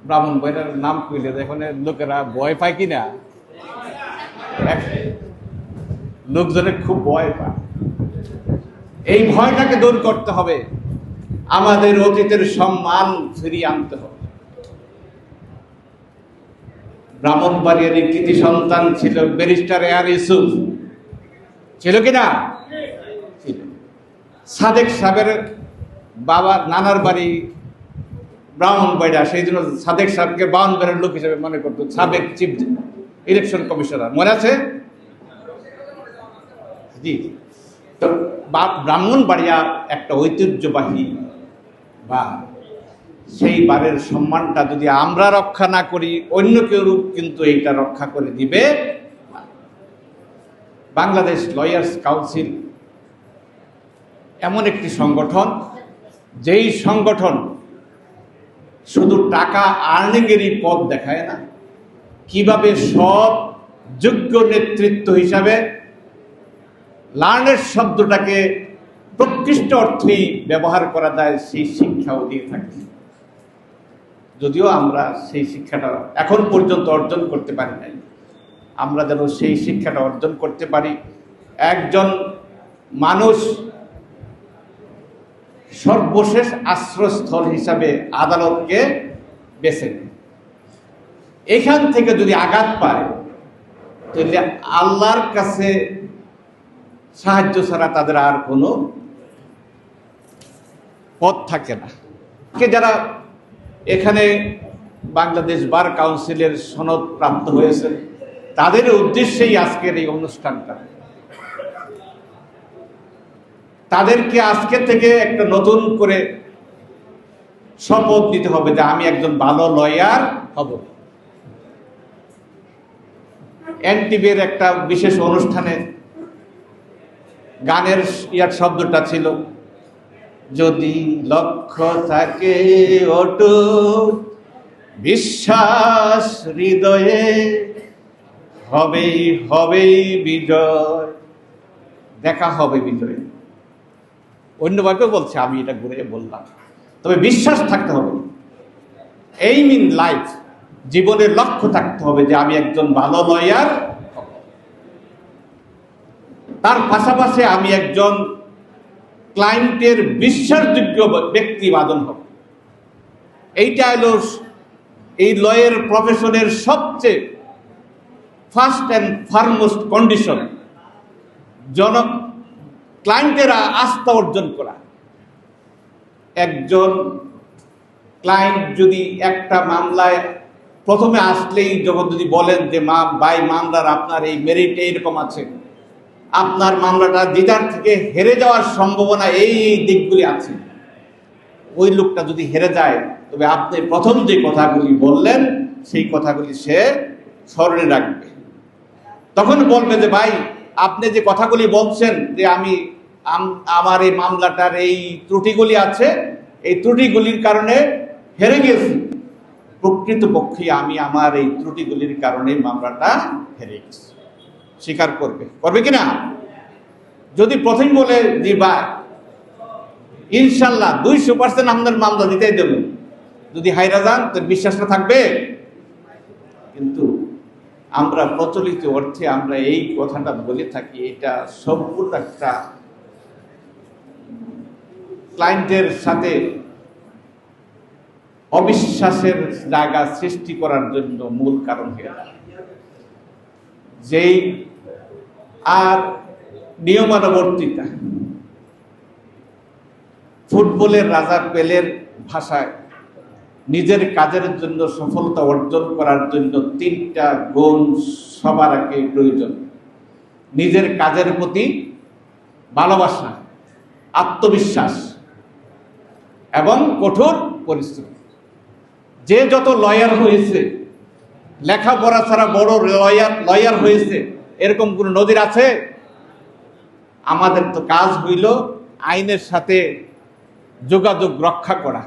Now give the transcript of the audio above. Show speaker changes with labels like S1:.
S1: ব্রাহ্মণবাড়িয়ার নাম কইলে এখানে লোকেরা ভয় পায় কিনা, লোকজনের খুব ভয় পায়। এই ভয়টাকে দূর করতে হবে, আমাদের অতীতের সম্মান ফিরিয়ে আনতে হবে। ব্রাহ্মণবাড়িয়ার কৃতি সন্তান ছিল ব্যারিস্টার এআর ইউসুফ, ছিল কিনা? ছিল। সাদেক সাহেবের বাবা নানার বাড়ি ব্রাহ্মণবাড়িয়া, সেই জন্য সাদেক সাহেবকে ব্রাহ্মণবাড়িয়ার লোক হিসেবে মনে করতো, সাবেক চিফ ইলেকশন কমিশনার, মনে আছে? জি। তো ব্রাহ্মণবাড়িয়া একটা ঐতিহ্যবাহী বা সেই বারের সম্মানটা যদি আমরা রক্ষা না করি, অন্য কেউ কিন্তু এইটা রক্ষা করে দিবে। বাংলাদেশ লয়ার্স কাউন্সিল এমন একটি সংগঠন, যেই সংগঠন শুধু টাকা আর্নিংয়েরই পথ দেখায় না, কিভাবে সৎ যোগ্য নেতৃত্ব হিসাবে লার্নের শব্দটাকে প্রকৃষ্ট অর্থেই ব্যবহার করা যায়, সেই শিক্ষাও দিয়ে থাকে। যদিও আমরা সেই শিক্ষাটা এখন পর্যন্ত অর্জন করতে পারি নাই, আমরা যেন সেই শিক্ষাটা অর্জন করতে পারি। একজন মানুষ সর্বশেষ আশ্রয়স্থল হিসাবে আদালতকে বেছে নেয়। এখান থেকে যদি আঘাত পায়, তাহলে আল্লাহর কাছে সাহায্য ছাড়া তাদের আর কোনো পথ থাকে না। যারা এখানে বাংলাদেশ বার কাউন্সিলের সনদ প্রাপ্ত হয়েছে, তাদের উদ্দেশ্যেই আজকের এই অনুষ্ঠানটা। তাদেরকে আজকে থেকে একটা নতুন করে শপথ নিতে হবে যে আমি একজন ভালো লয়ার হব। এনটিভির একটা বিশেষ অনুষ্ঠানে গানের শব্দটা ছিল, যদি লক্ষ্য থাকে অটুট বিশ্বাস হৃদয়ে, হবেই হবেই বিজয়, দেখা হবে বিজয়। অন্যভাবে বলছে, আমি এটা ঘুরে বললাম, তবে বিশ্বাস থাকতে হবে। এইম ইন লাইফ, জীবনের লক্ষ্য থাকতে হবে যে আমি একজন ভালো লয়ার। তার পাশাপাশি আমি একজন ক্লায়েন্টের বিশ্বাসযোগ্য ব্যক্তি বাদন হব। এইটা হলো এই লয়ের প্রফেশনের সবচেয়ে ফার্স্ট অ্যান্ড ফরমোস্ট কন্ডিশন। ক্লায়েন্টেরা আস্থা অর্জন করা। একজন ক্লায়েন্ট যদি একটা মামলায় প্রথমে আসলেই যখন যদি বলেন যে ভাই মামলার আপনার এই মেরিট এইরকম আছে, আপনার মামলাটা দিদার থেকে হেরে যাওয়ার সম্ভাবনা এই দিকগুলি আছে, ওই লোকটা যদি হেরে যায়, তবে আপনি প্রথম যে কথাগুলি বললেন সেই কথাগুলি সে স্মরণে রাখবে। তখন বলবে যে ভাই আপনি যে কথাগুলি বলছেন যে আমার এই মামলাটার এই ত্রুটিগুলি আছে, এই ত্রুটিগুলির কারণে হেরে গেছি, প্রকৃতপক্ষে আমি আমার এই ত্রুটিগুলির কারণে মামলাটা হেরে গেছি, স্বীকার করবে কিনা? যদি প্রথম বলে যে বা ইনশাল্লাহ 200% আপনার মামলা দিতেই দেব, যদি হাইরা যান তো বিশ্বাসটা থাকবে। কিন্তু আমরা প্রচলিত অর্থে আমরা এই কথাটা বলে থাকি, এটা সম্পূর্ণ একটা ক্লায়েন্টের সাথে অবিশ্বাসের জায়গা সৃষ্টি করার জন্য মূল কারণ হয়ে যায়। যেই আর নিয়মানুবর্তিতা, ফুটবলের রাজা পেলের ভাষায় নিজের কাজের জন্য সফলতা অর্জন করার জন্য 3টা গুণ সবার আগে প্রয়োজন। নিজের কাজের প্রতি ভালোবাসা, আত্মবিশ্বাস এবং কঠোর পরিশ্রম। যে যত লয়ার হয়েছে, লেখাপড়া ছাড়া বড় লয়ার হয়েছে, এরকম কোন নজির আছে? আমাদের তো কাজ হইল আইনের সাথে যোগাযোগ রক্ষা করা।